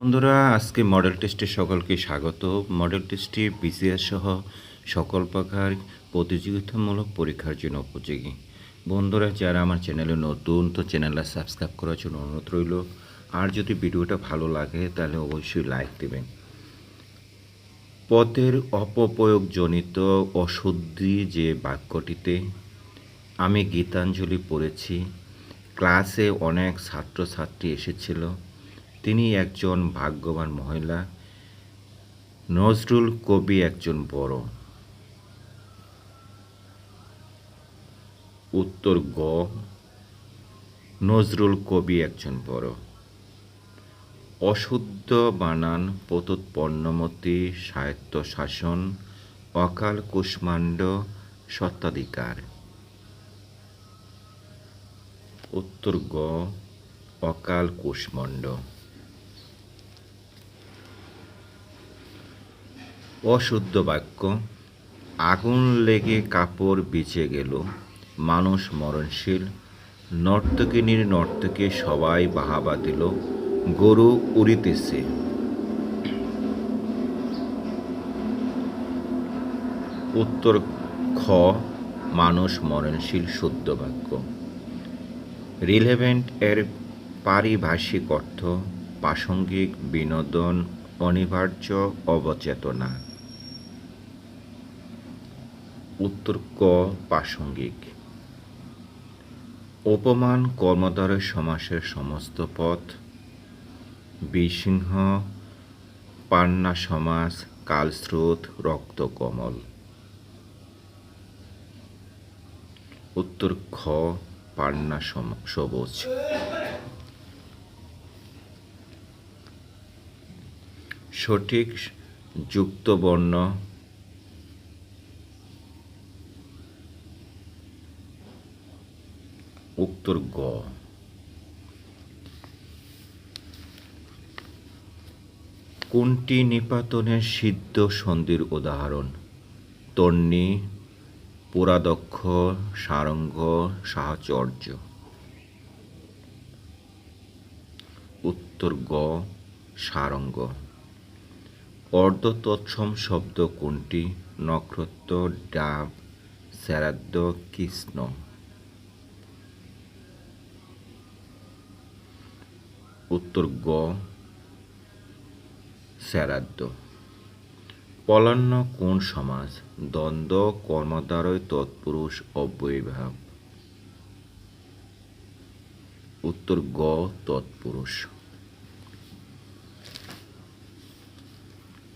বন্ধুরা, আজকে মডেল টেস্টে সকলকে স্বাগত। মডেল টেস্টটি বিসিএস সহ সকল প্রকার প্রতিযোগিতামূলক পরীক্ষার জন্য উপযোগী। বন্ধুরা, যারা আমার চ্যানেলে নতুন, তো চ্যানেলটা সাবস্ক্রাইব করার জন্য অনুরোধ রইল। আর যদি ভিডিওটা ভালো লাগে তাহলে অবশ্যই লাইক দেবেন। পদের অপপ্রয়োগজনিত অশুদ্ধি যে বাক্যটিতে আমি গীতাঞ্জলি পড়েছি, ক্লাসে অনেক ছাত্রছাত্রী এসেছিল। তিনি একজন ভাগ্যবান মহিলা। নজরুল কবি একজন বড়। উত্তর গ, নজরুল কবি একজন বড়। অশুদ্ধ বানান প্রত্যুৎপন্নমতি স্বায়ত্তশাসন অকাল কুষ্মাণ্ড স্বত্বাধিকার। উত্তর গ, অকাল কুষ্মাণ্ড। অশুদ্ধ বাক্য, আগুন লেগে কাপড় ভিজে গেল, মানুষ মরণশীল, নর্তকিনীর নর্তকে সবাই বাহাবা দিল, গরু উড়িতেছে। উত্তর খ, মানুষ মরণশীল শুদ্ধ বাক্য। রিলেভেন্ট এর পারিভাষিক অর্থ প্রাসঙ্গিক, বিনোদন, অনিবার্য, অবচেতনা। উত্তর ক, প্রাসঙ্গিক। উপমান কর্মদ্বারয় সমাসের সমস্ত পথ। বিসিংহ, পান্না সমাস, কালস্রোত, রক্তকমল। উত্তর খ, পান্না সবুজ। সঠিক যুক্তবর্ণ। উত্তর গ। কোনটি নিপাতনের সিদ্ধ সন্ধির উদাহরণ? তন্বী, পুরাদক্ষ, সারঙ্গ, সাহচর্য। উত্তর গ, সারঙ্গ। অর্ধ তৎসম শব্দ কোনটি? নক্ষত্র, ডাব, শ্রাদ্ধ, কৃষ্ণ। উত্তর গ, শ্রাদ্ধ। পলান্ন কোন সমাস? দ্বন্দ্ব, কর্মদ্বারয়, তৎপুরুষ, অব্যয়ীভাব। উত্তর গ, তৎপুরুষ।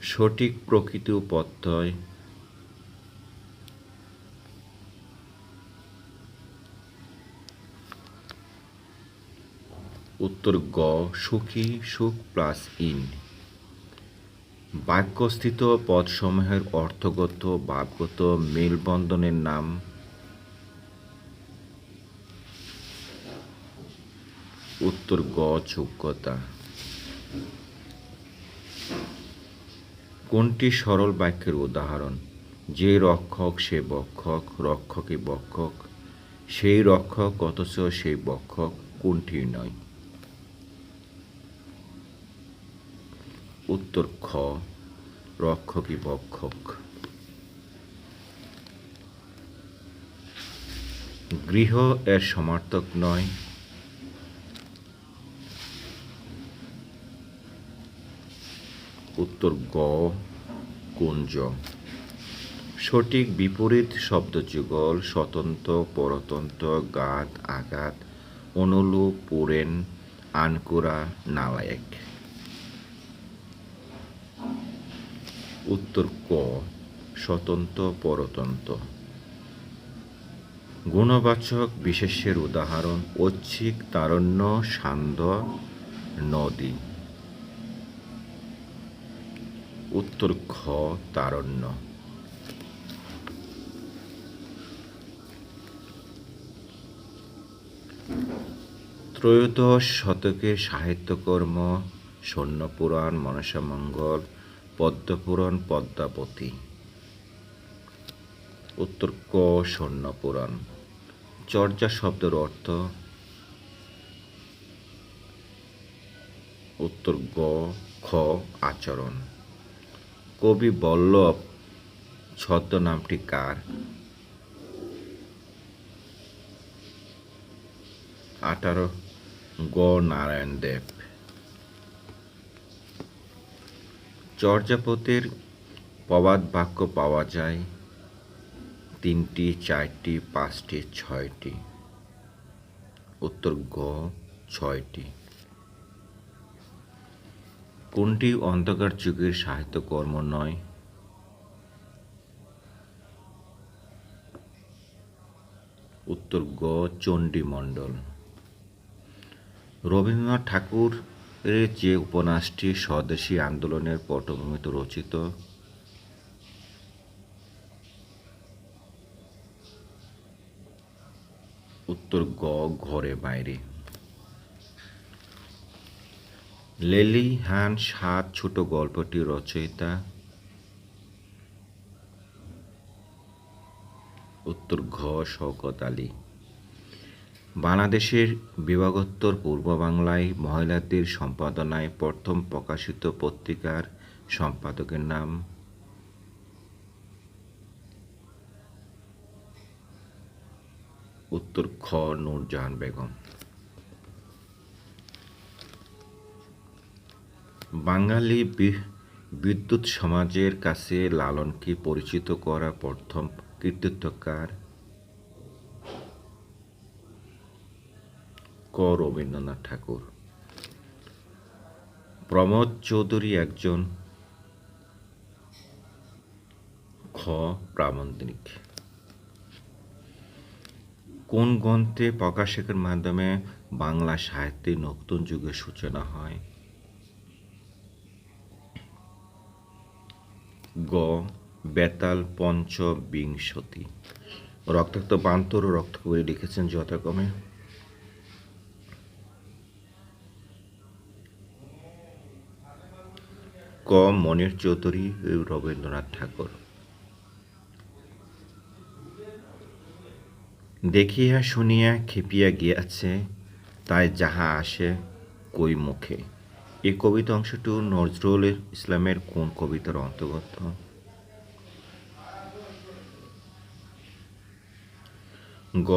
সঠিক প্রকৃতি ও প্রত্যয়। উত্তর গ, সুখী, সুখ প্লাস ইন। বাক্যস্থিত পদসমূহের অর্থগত ভাবগত মেলবন্ধনের নাম। উত্তর গ, যোগ্যতা। কোনটি সরল বাক্যের উদাহরণ? যে রক্ষক সে বক্ষক, রক্ষকই বক্ষক, সেই রক্ষক অথচ সেই বক্ষক, কোনটি নয়? উত্তর খ, রক্ষকই বক্ষক। গৃহ এর সমার্থক নয়। উত্তর গ, কুঞ্জ। সঠিক বিপরীত শব্দযুগল স্বতন্ত্র, পরতন্ত্র, ঘাত, আঘাত, অনুলোপ, পুরেন, আনকোরা, নালায়েক। উত্তর ক, স্বতন্ত্র, পরতন্ত্র। গুণবাচক বিশেষ্যের উদাহরণ ঐচ্ছিক, তারণ্য, সান্ধ্য, নদী। উত্তর খ, তারণ্য। ত্রয়োদশ শতকের সাহিত্যকর্ম স্বর্ণপুরাণ, মনসামঙ্গল, পদ্মপুরাণ, পদ্মাবতী। উত্তর ক, স্বর্ণপুরাণ। চর্যা শব্দের অর্থ উত্তর গ খ আচরণ। কবি বল্লভ ছদ্মনামটি কার? 18 গ নারায়ণ দেব। চর্যাপদের প্রবাদ বাক্য পাওয়া যায় 3টি, 4টি, 5টি, 6টি। উত্তর গ 6টি। কোনটি অন্ধকার যুগের সাহিত্যকর্ম নয়? উত্তর গ চণ্ডীমণ্ডল। রবীন্দ্রনাথ ঠাকুরের যে উপন্যাসটি স্বদেশী আন্দোলনের পটভূমিতে রচিত? উত্তর গ ঘরে বাইরে। লেলিহান 7 ছোট গল্পটির রচয়িতা? উত্তর ঘ শওকত আলী। বাংলাদেশের বিভাগোত্তর পূর্ব বাংলায় মহিলাদের সম্পাদনায় প্রথম প্রকাশিত পত্রিকার সম্পাদকের নাম? উত্তর খ নূরজাহান বেগম। বাঙালি বিদ্যুৎ সমাজের কাছে লালনকে পরিচিত করা প্রথম কৃতিত্বকার? ক রবীন্দ্রনাথ ঠাকুর। প্রমোদ চৌধুরী একজন? খ প্রাবন্ধিক। কোন গ্রন্থে প্রকাশকের মাধ্যমে বাংলা সাহিত্যের নতুন যুগের সূচনা হয়? গ বেতাল পঞ্চবিংশতি। রক্তাক্ত বান্তর ও রক্তকরী লিখেছেন যথাক্রমে? ক মনির চৌধুরী ও রবীন্দ্রনাথ ঠাকুর। দেখিয়া শুনিয়া খেপিয়া গিয়াছে, তাই যাহা আসে কই মুখে। এই কবিতা অংশটি নজরুল ইসলামের কোন কবিতার অন্তর্গত? গ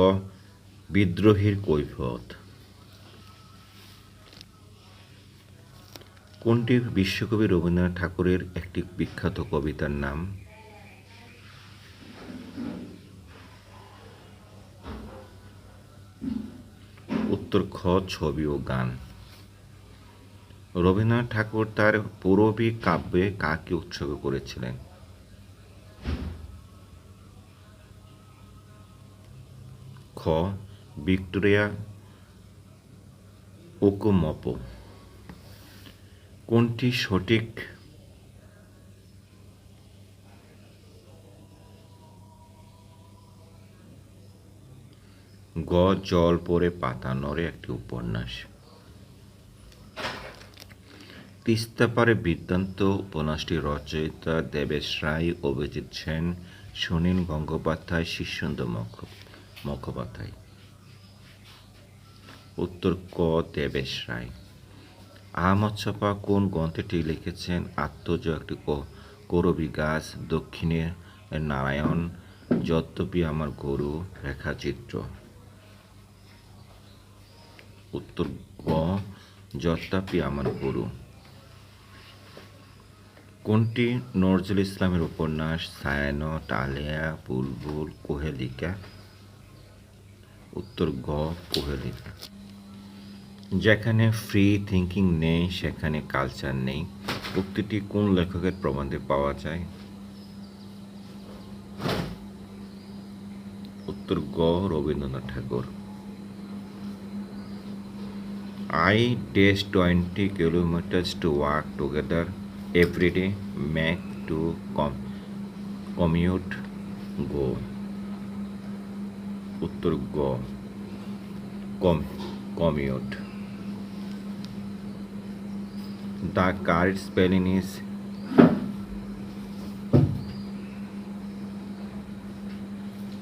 বিদ্রোহীর কৈফিয়ত। কোনটি বিশ্বকবি রবীন্দ্রনাথ ঠাকুরের একটি বিখ্যাত কবিতার নাম? উত্তর খ ছবি ও গান। রবীন্দ্রনাথ ঠাকুর তার পূরবী কাব্যে কাকে উৎসর্গ করেছিলেন? খ ভিক্টোরিয়া ওকোমপো। কোনটি সঠিক? গ জল পড়ে পাতা নড়ে একটি উপন্যাস। তিস্তাপারে বৃত্তান্ত উপন্যাসটির রচয়িতা দেবেশ রায়, অভিজিৎ সেন, সুনীল গঙ্গোপাধ্যায়, শীর্ষেন্দু মুখোপাধ্যায়। উত্তর ক দেবেশ রায়। আহমদ ছফা কোন গ্রন্থটি লিখেছেন? আত্মজয় একটি করবী গাছ, দক্ষিণে নারায়ণ, যদ্যপি আমার গরু, রেখাচিত্র। উত্তর গ যদ্যপি আমার গরু। কোনটি নজরুল ইসলামের উপন্যাস? ছায়ানট, আলেয়া, বুলবুল, কোহেলিকা। উত্তর গ কোহেলিকা। যেখানে ফ্রি থিঙ্কিং নেই সেখানে কালচার নেই, উক্তিটি কোন লেখকের প্রবন্ধে পাওয়া যায়? উত্তর গ রবীন্দ্রনাথ ঠাকুর। I dash 20 kilometers to walk together every day, make to commute go. উত্তর গ commute. The correct spelling is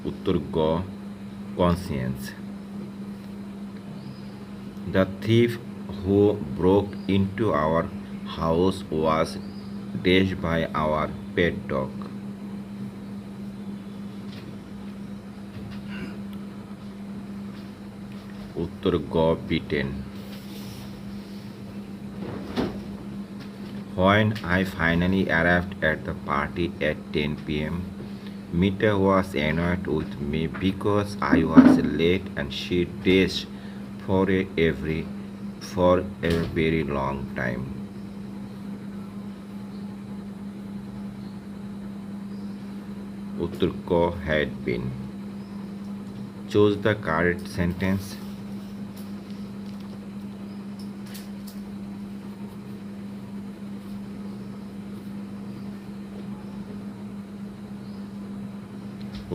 উত্তর গ conscience. The thief who broke into our house was dashed by our pet dog. উত্তর গ beaten. When I finally arrived at the party at 10 p.m., Mita was annoyed with me because I was late and she dashed for a very long time. উত্তর ক had been. Choose the correct sentence.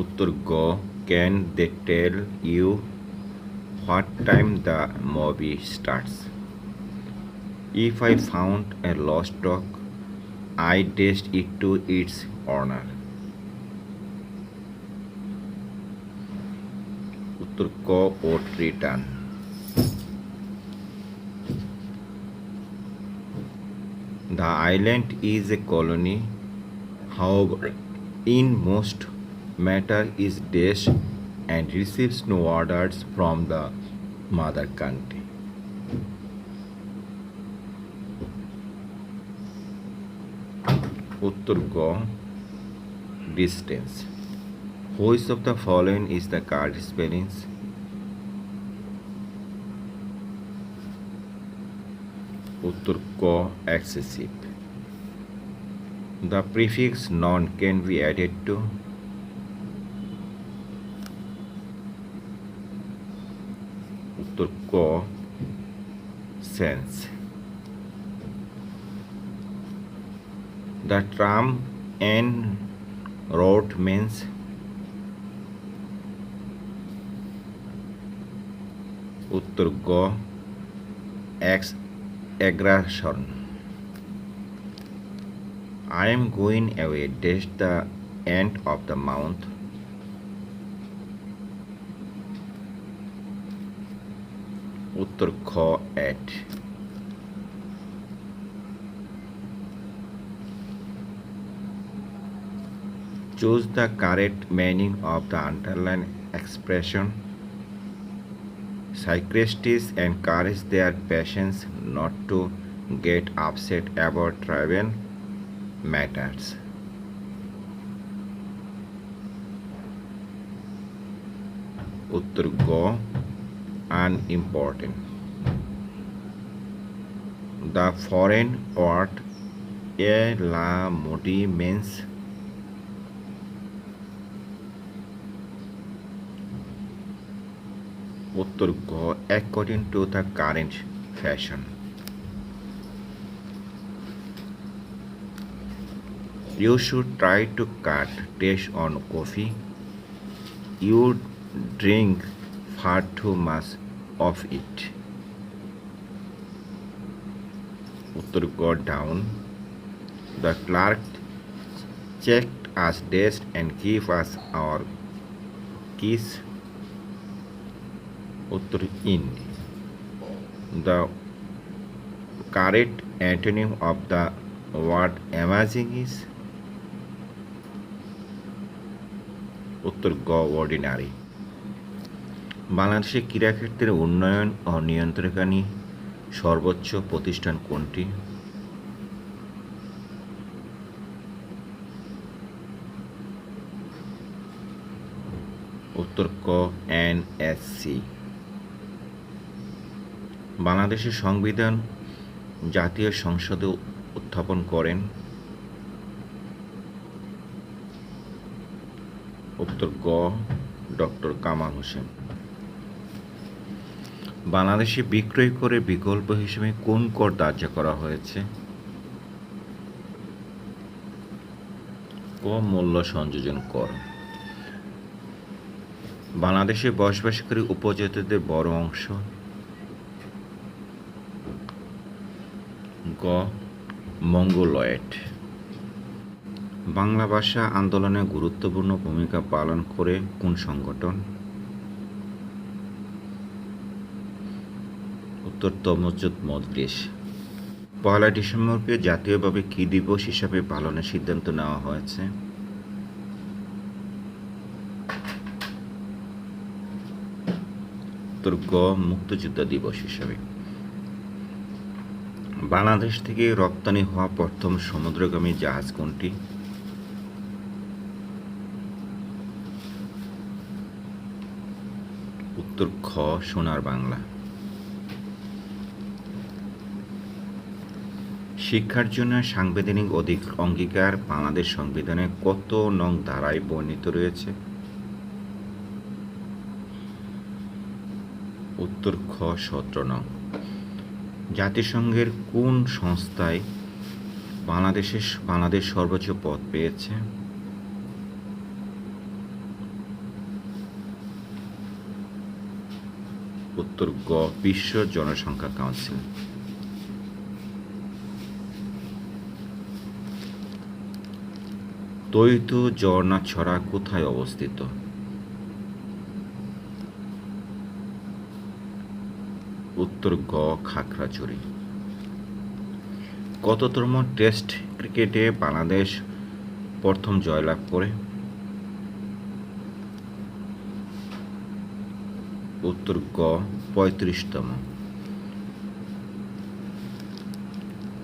উত্তর গ can they tell you what time the movie starts? If I found a lost dog, I dashed it to its owner. উত্তর ক would return. The island is a colony, however, in most matter is dashed and receives no orders from the mother country. উত্তর গ distance. Which of the following is the correct spellings? উত্তর ক excessive. The prefix non can be added to. উত্তর ক sense. The term en route means. উত্তর গ aggression. I am going away dash the end of the month. উত্তর খ at. Choose the correct meaning of the underlined expression. Cyclists encourage their patients not to get upset about travel matters. উত্তর গ unimportant. The foreign word a la mode means. উত্তর গ according to the current fashion. You should try to cut taste on coffee. You drink far too much of it. উত্তর গ down. The clerk checked us desk and gave us our keys. উত্তর in. The correct antonym of the word amazing is. উত্তর গ ordinary. বাংলাদেশের ক্রীড়াক্ষেত্রের উন্নয়ন ও নিয়ন্ত্রণকারী সর্বোচ্চ প্রতিষ্ঠান কোনটি? উত্তর ক NSC. বাংলাদেশের সংবিধান জাতীয় সংসদে উত্থাপন করেন? উত্তর গ ডক্টর কামাল হোসেন। বাংলাদেশে বিক্রয় করে বিকল্প হিসেবে কোন কর ধার্য করা হয়েছে? ক মূল্য সংযোজন কর। বাংলাদেশে বসবাসকারী উপজাতিদের বড় অংশ? গ মঙ্গোলয়েড। বাংলা ভাষা আন্দোলনে গুরুত্বপূর্ণ ভূমিকা পালন করে কোন সংগঠন? উত্তর তমজুদ মজলিস। 1 ডিসেম্বরকে জাতীয়ভাবে কী দিবস হিসাবে পালনের সিদ্ধান্ত নেওয়া হয়েছে? উত্তর গ মুক্তিযোদ্ধা দিবস হিসাবে। বাংলাদেশ থেকে রপ্তানি হওয়া প্রথম সমুদ্রগামী জাহাজ কোনটি? উত্তর খ সোনার বাংলা। শিক্ষার জন্য সাংবিধানিক অঙ্গীকার বাংলাদেশ সংবিধানে কত নং ধারায় বর্ণিত রয়েছে? উত্তর খ 17 নং। জাতিসংঘের কোন সংস্থায় বাংলাদেশ সর্বোচ্চ পদ পেয়েছে? উত্তর গ বিশ্ব জনসংখ্যা কাউন্সিল। তৈতু ঝর্ণাছড়া কোথায় অবস্থিত? উত্তর গ খাগড়াছড়ি। কততম টেস্ট ক্রিকেটে বাংলাদেশ প্রথম জয়লাভ করে? উত্তর গ 35তম।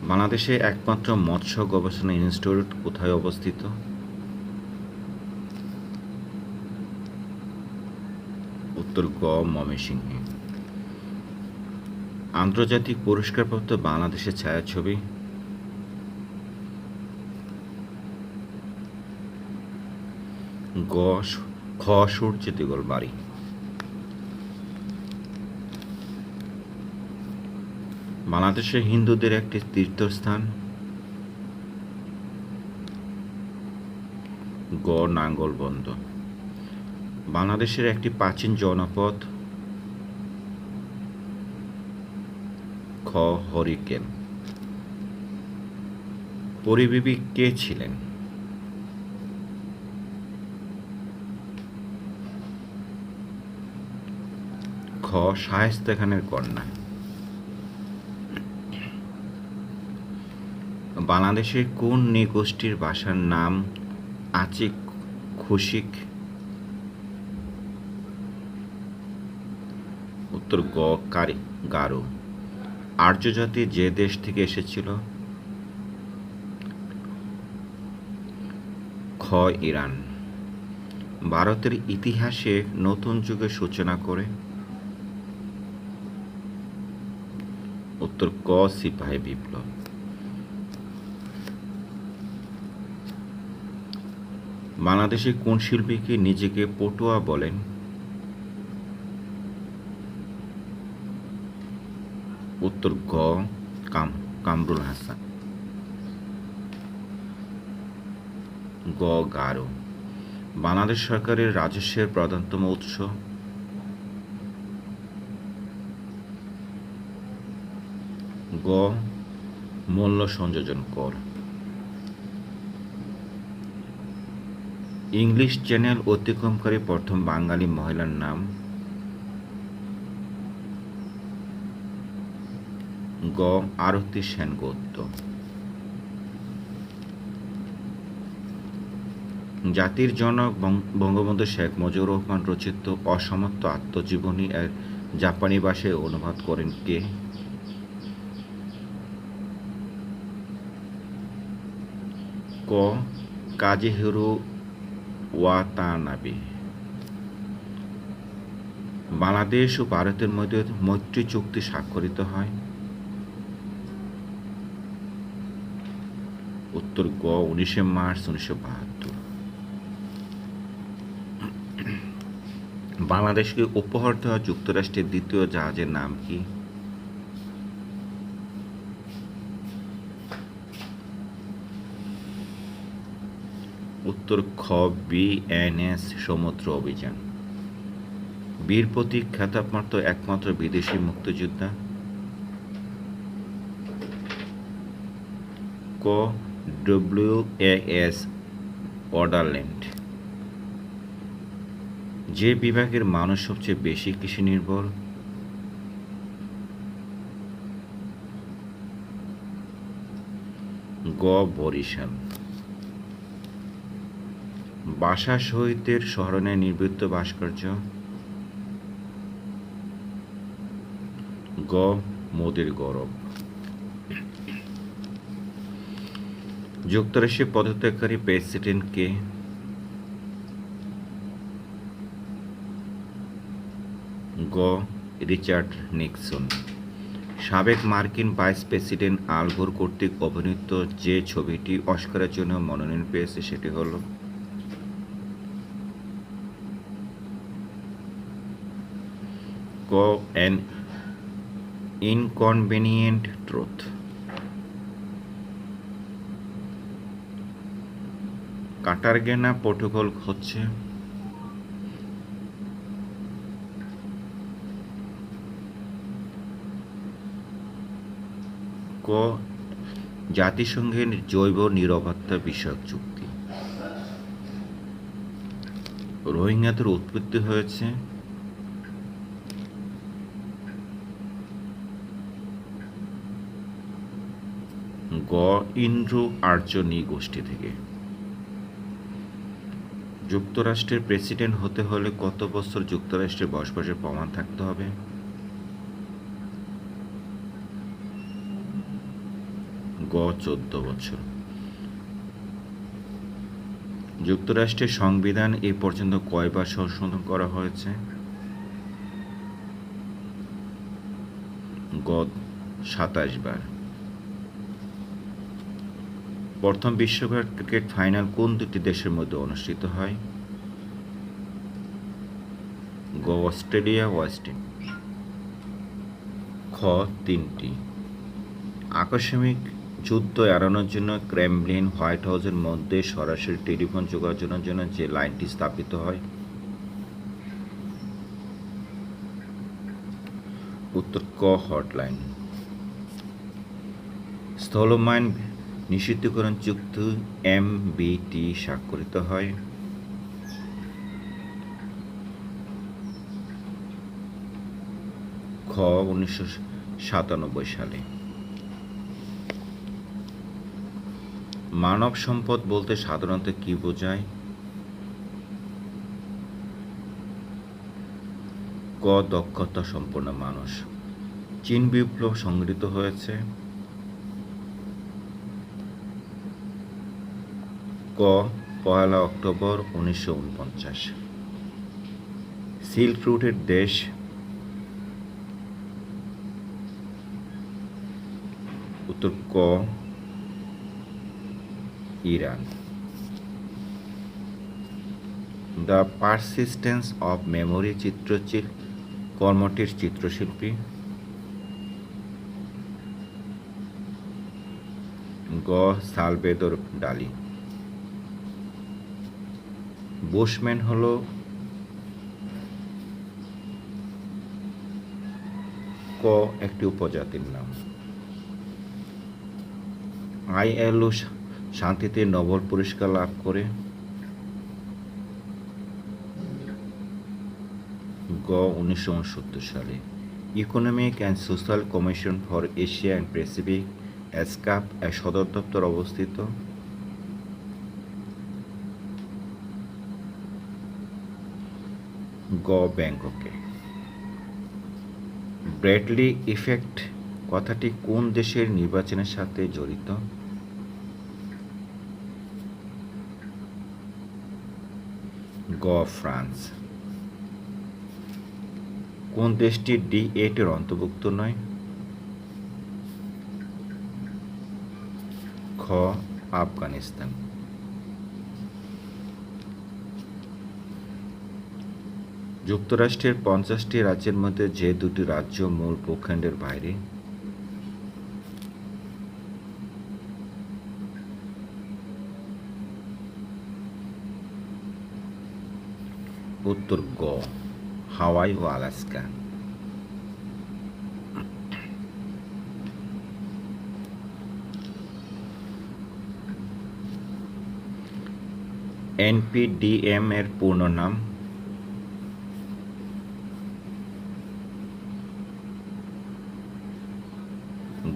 বাংলাদেশে একমাত্র মৎস্য গবেষণা ইনস্টিটিউট কোথায় অবস্থিত? উত্তর গ ময়মনসিংহে। আন্তর্জাতিক পুরস্কারপ্রাপ্ত বাংলাদেশের ছায়াছবি? গ খ সূর্য দিগল বাড়ি। বাংলাদেশের হিন্দুদের একটি তীর্থস্থান? গ নাঙ্গলবন্দ। বাংলাদেশের একটি প্রাচীন জনপদ? খ হরিকেন। পরিবীবী কে ছিলেন? খ শায়েস্তা খানের কন্যা। বাংলাদেশের কোন নৃগোষ্ঠীর ভাষার নাম আচিক খুশিক? উত্তর গ গারো। আর্য জাতি যে দেশ থেকে এসেছিল? খ ইরান। ভারতের ইতিহাসে নতুন যুগের সূচনা করে? উত্তর ক সিপাহী বিপ্লব। বাংলাদেশে কোন শিল্পীকে নিজেকে পটুয়া বলেন? উত্তর গ কামরুল হাসান। গ গারো। বাংলাদেশ সরকারের রাজস্বের প্রধানতম উৎস? গ মূল্য সংযোজন কর। ইংলিশ চ্যানেল অতিক্রমকারী প্রথম বাঙালি মহিলার নাম? গ আরতি সেনগুপ্ত। জাতির জনক বঙ্গবন্ধু শেখ মুজিবুর রহমান রচিত অসমাপ্ত আত্মজীবনী এর জাপানি ভাষায় অনুবাদ করেন কে? ক কাজুহিরো ওয়াতানাবে। বাংলাদেশ ও ভারতের মধ্যে মৈত্রী চুক্তি স্বাক্ষরিত হয়? উত্তর গ 19 মার্চ 1972। বাংলাদেশকে উপহার দেওয়া যুক্তরাষ্ট্রের দ্বিতীয় জাহাজের নাম কি? উত্তর খ বিএনএস সমুদ্র অভিযান। বীর প্রতীক খেতাবপ্রাপ্ত একমাত্র বিদেশি মুক্তিযোদ্ধা? ক WAS অর্ডারল্যান্ড। যে বিভাগের মানুষ সবচেয়ে বেশি কৃষি নির্ভর? গ বরিশাল। ভাষা শহীদদের স্মরণে নির্মিত ভাস্কর্য। গ মোদির গৌরব। যুক্তরাষ্ট্রে পদত্যাগকারী প্রেসিডেন্ট কে? গ রিচার্ড নিক্সন। সাবেক মার্কিন ভাইস প্রেসিডেন্ট আল গোর কর্তৃক অভিনীত যে ছবিটি অস্কারের জন্য মনোনয়ন পেয়েছে সেটি হল? ক অ্যান ইনকনভেনিয়েন্ট ট্রুথ। কাটারগেনা প্রোটোকল হচ্ছে? ক জাতিসংঘের জৈব নিরাপত্তা বিষয়ক চুক্তি। রোহিঙ্গাদের উৎপত্তি হয়েছে? গ ইন্ডো আর্য নৃগোষ্ঠী থেকে। যুক্তরাষ্ট্রের প্রেসিডেন্ট হতে হলে কত বছর যুক্তরাষ্ট্রে বসবাসের প্রমাণ থাকতে হবে? গ 14 বছর। যুক্তরাষ্ট্রের সংবিধান এ পর্যন্ত কয়বার সংশোধন করা হয়েছে? গ 27 বার। প্রথম বিশ্বকাপ ক্রিকেট ফাইনাল কোন দুটি দেশের মধ্যে অনুষ্ঠিত হয়? গ অস্ট্রেলিয়া, ওয়েস্ট ইন্ডিজ। খ 3টি। আকস্মিক যুদ্ধ এড়ানোর জন্য ক্রেমলিন হোয়াইট হাউসের মধ্যে সরাসরি টেলিফোন যোগাযোগের জন্য যে লাইনটি স্থাপিত হয়? উত্তর ক হটলাইন। স্থলমাইন নিষিদ্ধকরণ চুক্তি MBT স্বাক্ষরিত হয়? খ 1997 সালে। মানব সম্পদ বলতে সাধারণত কি বোঝায়? ক দক্ষতা সম্পন্ন মানুষ। চীন বিপ্লব সংঘটিত হয়েছে? ক 1 অক্টোবর 1949। সিল্ক রুটের দেশ? উত্তর ক Iran. The persistence of memory কর্মটির চিত্রশিল্পী? গ সালভেদর ডালি। বুশম্যান হল? ক একটি উপজাতির নাম। ILO শান্তিতে নোবেল পুরস্কার লাভ করে? গ 1969 সালে। Economic and social commission for Asia and Pacific এসক্যাপ এর সদর দপ্তর অবস্থিত? গ ব্যাংককে। ব্র্যাডলি ইফেক্ট কথাটি কোন দেশের নির্বাচনের সাথে জড়িত? গ ফ্রান্স। কোন দেশটি D8 এর অন্তর্ভুক্ত নয়? খ আফগানিস্তান। যুক্তরাষ্ট্রের 50টি রাজ্যের মধ্যে যে দুটি রাজ্য মূল ভূখণ্ডের বাইরে? উত্তর গ হাওয়াই ও আলাস্কা। NPDM এর পূর্ণ নাম?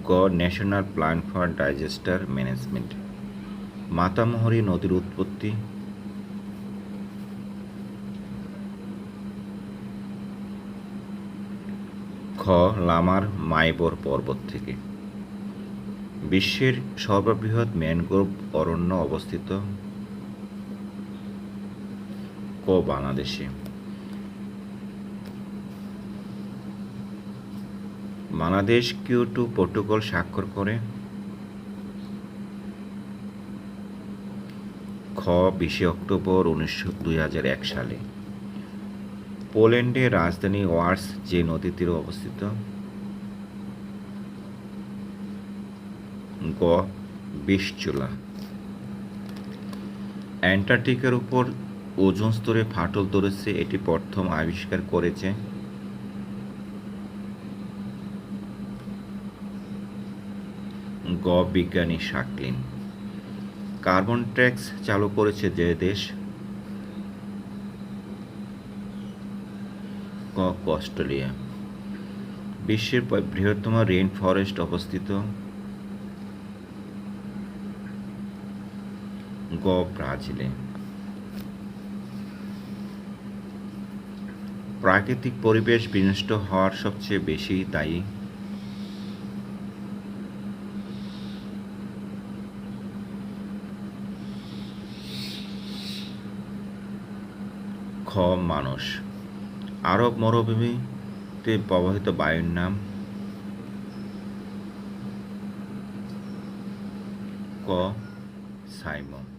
গ গ national plan for disaster management. Matamuhuri নদীর উৎপত্তি। খ লামার মাইবর পর্বত থেকে। বিশ্বের সর্ববৃহৎ ম্যানগ্রোভ অরণ্য অবস্থিত। ক বাংলাদেশে। বাংলাদেশ কিয়োটো প্রোটোকল স্বাক্ষর করে। খ 20 অক্টোবর 2001 সালে। পোল্যান্ডের রাজধানী ওয়ার্স যে নদীর তীরে অবস্থিত। গ বিশচুলা। অ্যান্টার্কটিকার উপর ওজোন স্তরে ফাটল ধরেছে, এটি প্রথম আবিষ্কার করেছে। গ বিজ্ঞানী শাকলিন। কার্বন ট্যাক্স চালু করেছে যে দেশ। ক অস্ট্রেলিয়া। বিশ্বের বৃহত্তম রেইন ফরেস্ট অবস্থিত। গ ব্রাজিলে। প্রাকৃতিক পরিবেশ বিনষ্ট হওয়ার সবচেয়ে বেশি দায়ী। খ মানুষ। আরব মরুভূমিতে প্রবাহিত বায়ুর নাম। ক সাইমন।